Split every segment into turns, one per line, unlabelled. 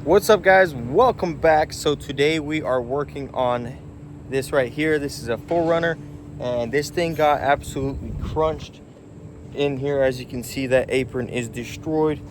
What's up, guys? Welcome back. So today we are working on this right here. This is a 4Runner, and this thing got absolutely crunched in here. As you can see, that apron is destroyed.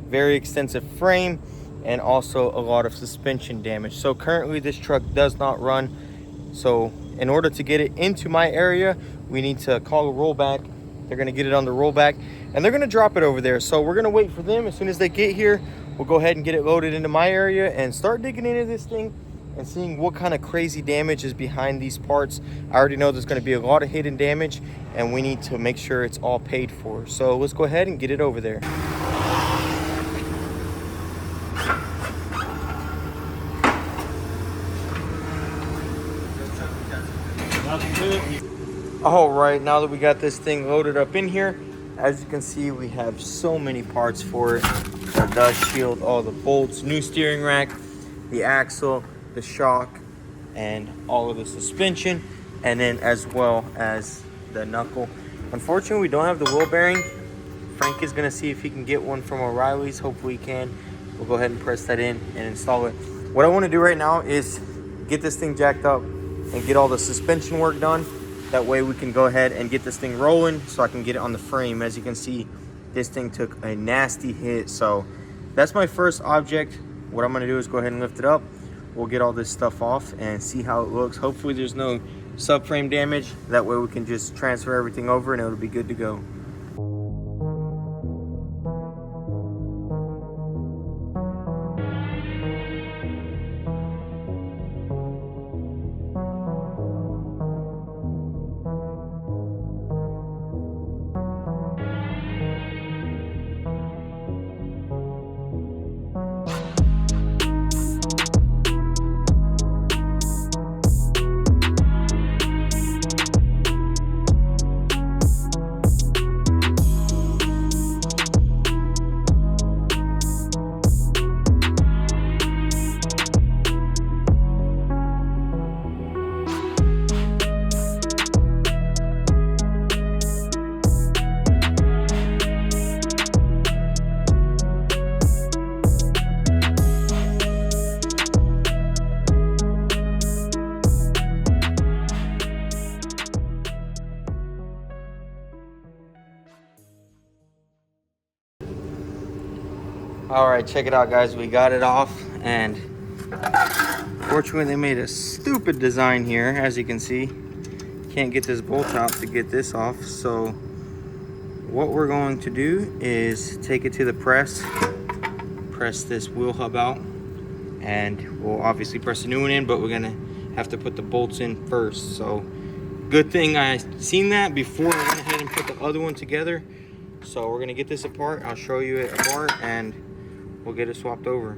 Very extensive frame and also a lot of suspension damage. So currently this truck does not run. So in order to get it into my area, we need to call a rollback. They're gonna get it on the rollback and they're gonna drop it over there. So we're gonna wait for them. As soon as they get here, we'll go ahead and get it loaded into my area and start digging into this thing and seeing what kind of crazy damage is behind these parts. I already know there's gonna be a lot of hidden damage and we need to make sure it's all paid for. So let's go ahead and get it over there. All right, now that we got this thing loaded up in here, as you can see, we have so many parts for it. The dust shield, all the bolts, new steering rack, the axle, the shock, and all of the suspension, and then as well as the knuckle. Unfortunately, we don't have the wheel bearing. Frank is gonna see if he can get one from O'Reilly's. Hopefully he can. We'll go ahead and press that in and install it. What I wanna do right now is get this thing jacked up and get all the suspension work done. That way we can go ahead and get this thing rolling so I can get it on the frame. As you can see, this thing took a nasty hit. So that's my first object. What I'm gonna do is go ahead and lift it up. We'll get all this stuff off and see how it looks. Hopefully there's no subframe damage. That way we can just transfer everything over and it'll be good to go. All right, check it out, guys. We got it off, and fortunately they made a stupid design here. As you can see, can't get this bolt out to get this off. So what we're going to do is take it to the press this wheel hub out, and we'll obviously press a new one in, but we're gonna have to put the bolts in first. So good thing I seen that before I went ahead and put the other one together. So we're gonna get this apart. I'll show you it apart and we'll get it swapped over.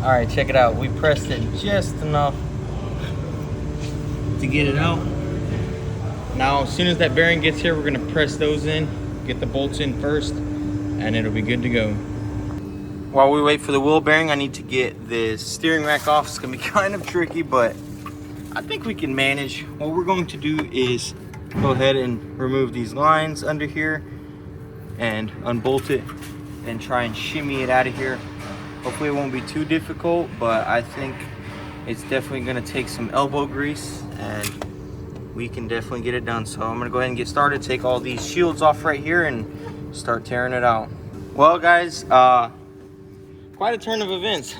All right, check it out. We pressed it just enough to get it out. Now, as soon as that bearing gets here, we're gonna press those in, get the bolts in first, and it'll be good to go. While we wait for the wheel bearing, I need to get this steering rack off. It's gonna be kind of tricky, but I think we can manage. What we're going to do is go ahead and remove these lines under here and unbolt it and try and shimmy it out of here. Hopefully it won't be too difficult, but I think it's definitely gonna take some elbow grease and we can definitely get it done. So I'm gonna go ahead and get started, take all these shields off right here and start tearing it out. Well, guys, quite a turn of events.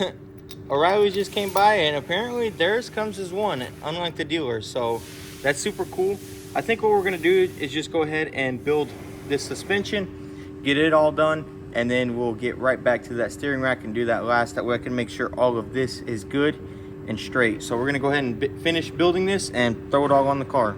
O'Reilly just came by and apparently theirs comes as one, unlike the dealer. So that's super cool. I think what we're gonna do is just go ahead and build this suspension, get it all done, and then we'll get right back to that steering rack and do that last. That way I can make sure all of this is good and straight. So we're gonna go ahead and finish building this and throw it all on the car.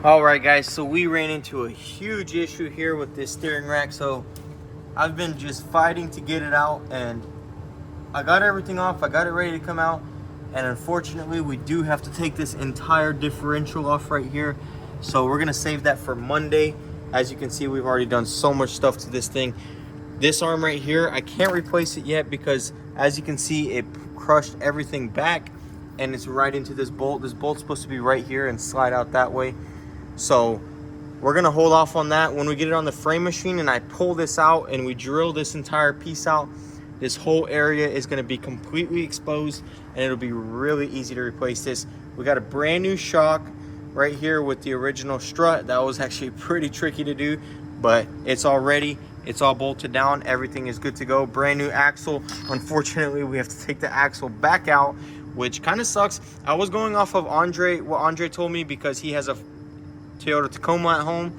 All right, guys, so we ran into a huge issue here with this steering rack. So I've been just fighting to get it out, and I got everything off. I got it ready to come out, and unfortunately we do have to take this entire differential off right here. So we're gonna save that for Monday. As you can see, we've already done so much stuff to this thing. This arm right here, I can't replace it yet because as you can see, it crushed everything back and it's right into this bolt. This bolt's supposed to be right here and slide out that way. So we're gonna hold off on that. When we get it on the frame machine and I pull this out and we drill this entire piece out, this whole area is gonna be completely exposed and it'll be really easy to replace this. We got a brand new shock right here with the original strut. That was actually pretty tricky to do, but it's all ready. It's all bolted down. Everything is good to go. Brand new axle. Unfortunately, we have to take the axle back out, which kind of sucks. I was going off of what Andre told me, because he has a Toyota Tacoma at home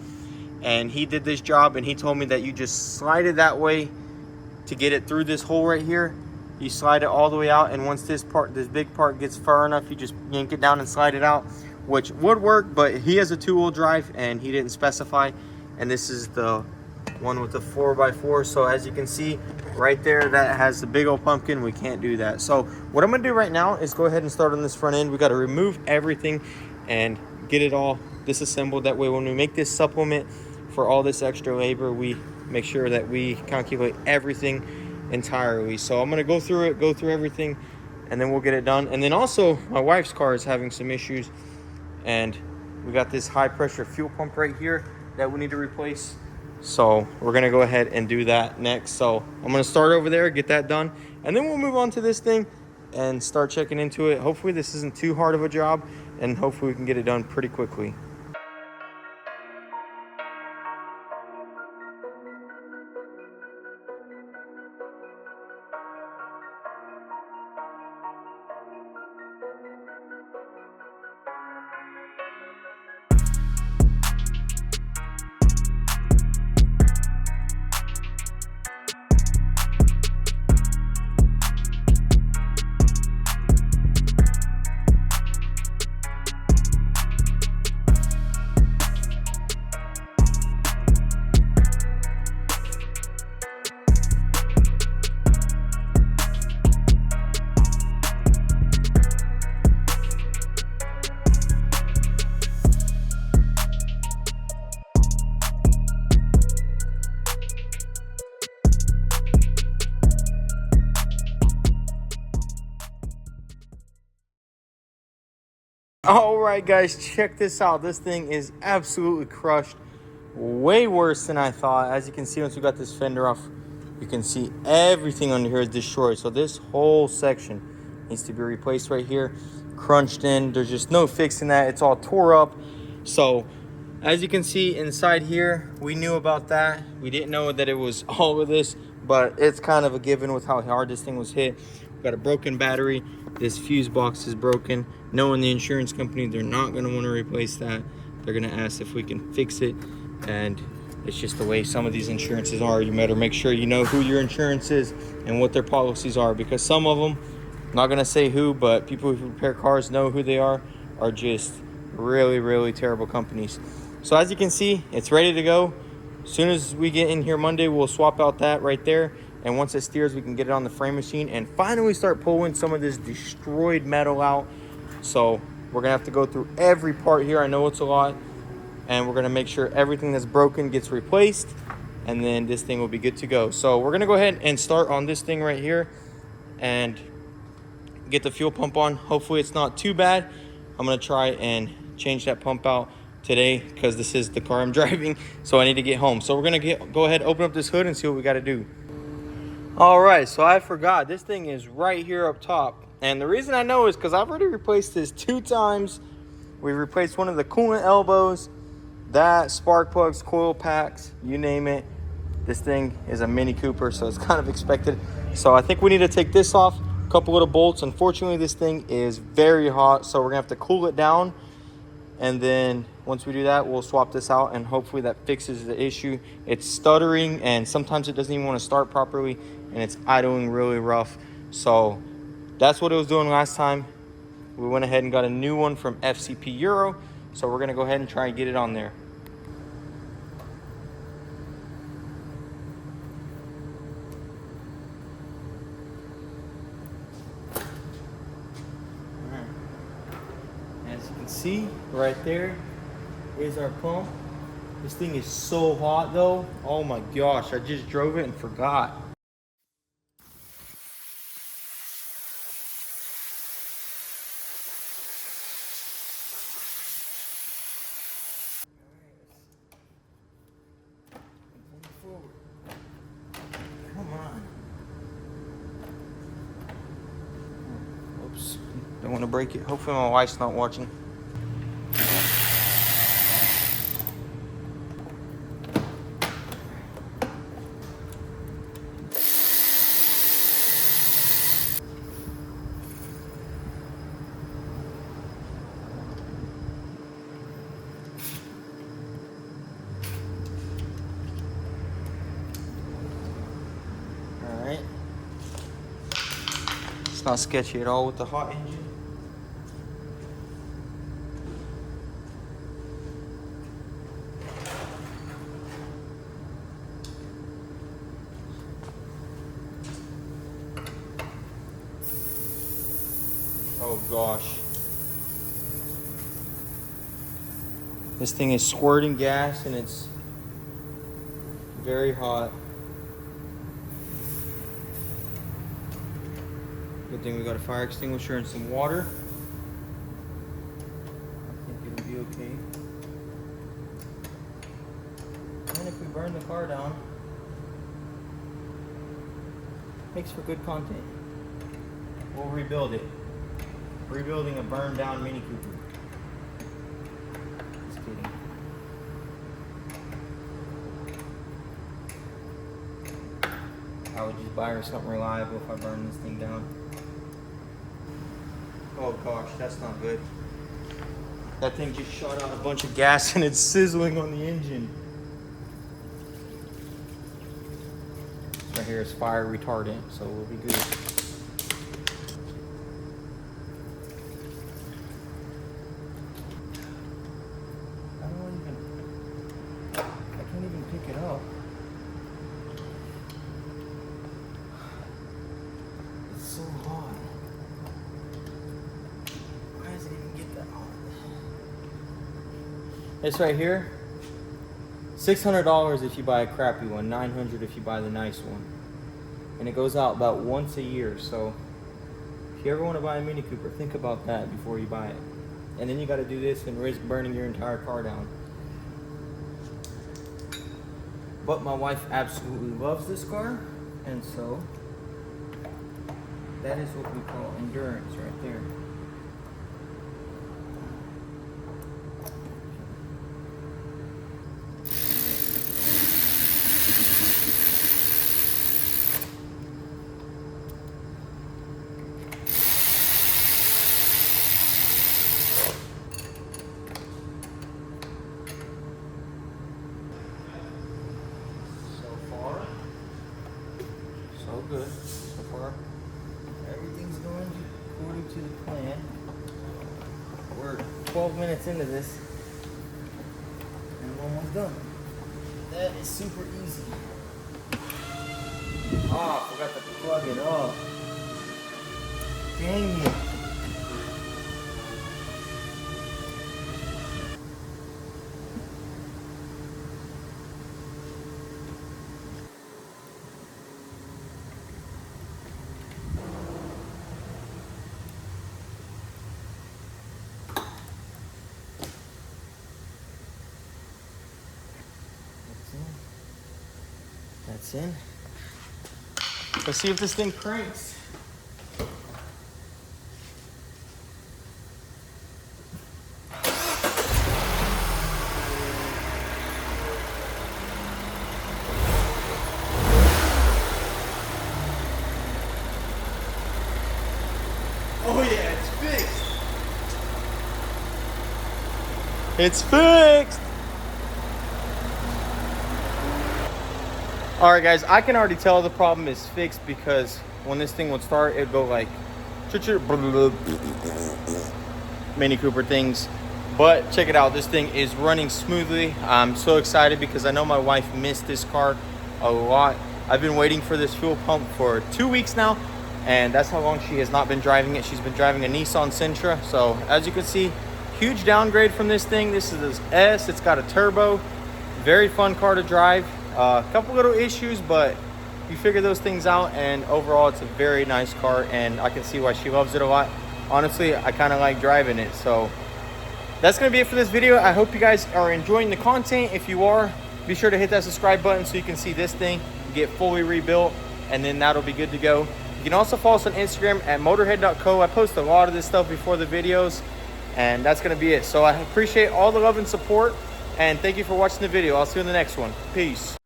and he did this job, and he told me that you just slide it that way to get it through this hole right here. You slide it all the way out, and once this big part gets far enough, you just yank it down and slide it out, which would work, but he has a 2-wheel drive and he didn't specify, and this is the one with the 4x4. So as you can see right there, that has the big old pumpkin. We can't do that. So what I'm gonna do right now is go ahead and start on this front end. We got to remove everything and get it all disassembled. That way when we make this supplement for all this extra labor, we make sure that we calculate everything entirely. So I'm gonna go through everything, and then we'll get it done. And then also my wife's car is having some issues, and we got this high pressure fuel pump right here that we need to replace. So we're gonna go ahead and do that next. So I'm gonna start over there, get that done, and then we'll move on to this thing and start checking into it. Hopefully this isn't too hard of a job, and hopefully we can get it done pretty quickly. All right, guys, check this out. This thing is absolutely crushed, way worse than I thought. As you can see, once we got this fender off, you can see everything under here is destroyed. So this whole section needs to be replaced right here, crunched in. There's just no fixing that. It's all tore up. So as you can see inside here, we knew about that. We didn't know that it was all of this, but it's kind of a given with how hard this thing was hit. We've got a broken battery. This fuse box is broken. Knowing the insurance company, they're not going to want to replace that. They're going to ask if we can fix it, and it's just the way some of these insurances are. You better make sure you know who your insurance is and what their policies are, because some of them, I'm not going to say who, but people who repair cars know who they are just really, really terrible companies. So as you can see, it's ready to go. As soon as we get in here Monday, we'll swap out that right there. And once it steers, we can get it on the frame machine and finally start pulling some of this destroyed metal out. So we're gonna have to go through every part here. I know it's a lot. And we're gonna make sure everything that's broken gets replaced. And then this thing will be good to go. So we're gonna go ahead and start on this thing right here and get the fuel pump on. Hopefully it's not too bad. I'm gonna try and change that pump out today because this is the car I'm driving. So I need to get home. So we're gonna go ahead, open up this hood and see what we gotta do. All right, so I forgot, this thing is right here up top. And the reason I know is because I've already replaced this 2 times. We replaced one of the coolant elbows, that, spark plugs, coil packs, you name it. This thing is a Mini Cooper, so it's kind of expected. So I think we need to take this off, a couple little bolts. Unfortunately, this thing is very hot, so we're gonna have to cool it down. And then once we do that, we'll swap this out and hopefully that fixes the issue. It's stuttering and sometimes it doesn't even want to start properly and it's idling really rough. So that's what it was doing last time. We went ahead and got a new one from FCP Euro. So we're gonna go ahead and try and get it on there. As you can see, right there is our pump. This thing is so hot though. Oh my gosh, I just drove it and forgot. Come on. Oops, don't want to break it. Hopefully my wife's not watching. Alright. It's not sketchy at all with the hot engine. Oh gosh. This thing is squirting gas and it's very hot. Good thing we got a fire extinguisher and some water. I think it'll be okay. And if we burn the car down, makes for good content. We'll rebuild it. Rebuilding a burned down Mini Cooper. Just kidding. I would just buy her something reliable if I burn this thing down. Oh gosh, that's not good. That thing just shot out a bunch of gas and it's sizzling on the engine. Right here is fire retardant, so we'll be good. I can't even pick it up. It's so hot. Why does it even get that hot? This right here, $600 if you buy a crappy one, $900 if you buy the nice one. And it goes out about once a year, so if you ever want to buy a Mini Cooper, think about that before you buy it. And then you got to do this and risk burning your entire car down. But my wife absolutely loves this car, and so that is what we call endurance right there. So good. So far, everything's going according to the plan. We're 12 minutes into this, and I'm almost done. That is super easy. Oh, I forgot to plug it up. Dang it. That's in. Let's see if this thing cranks. Oh yeah, it's fixed. It's fixed. All right, guys, I can already tell the problem is fixed because when this thing would start, it'd go like Mini Cooper things. But check it out, this thing is running smoothly. I'm so excited because I know my wife missed this car a lot. I've been waiting for this fuel pump for 2 weeks now, and that's how long she has not been driving it. She's been driving a Nissan Sentra. So as you can see, huge downgrade from this thing. This is this S, it's got a turbo. Very fun car to drive. A couple little issues, but you figure those things out, and overall it's a very nice car, and I can see why she loves it a lot. Honestly, I kind of like driving it. So that's going to be it for this video. I hope you guys are enjoying the content. If you are, be sure to hit that subscribe button so you can see this thing get fully rebuilt, and then that'll be good to go. You can also follow us on Instagram at motorhead.co. I post a lot of this stuff before the videos, and that's going to be it. So I appreciate all the love and support, and thank you for watching the video. I'll see you in the next one. Peace.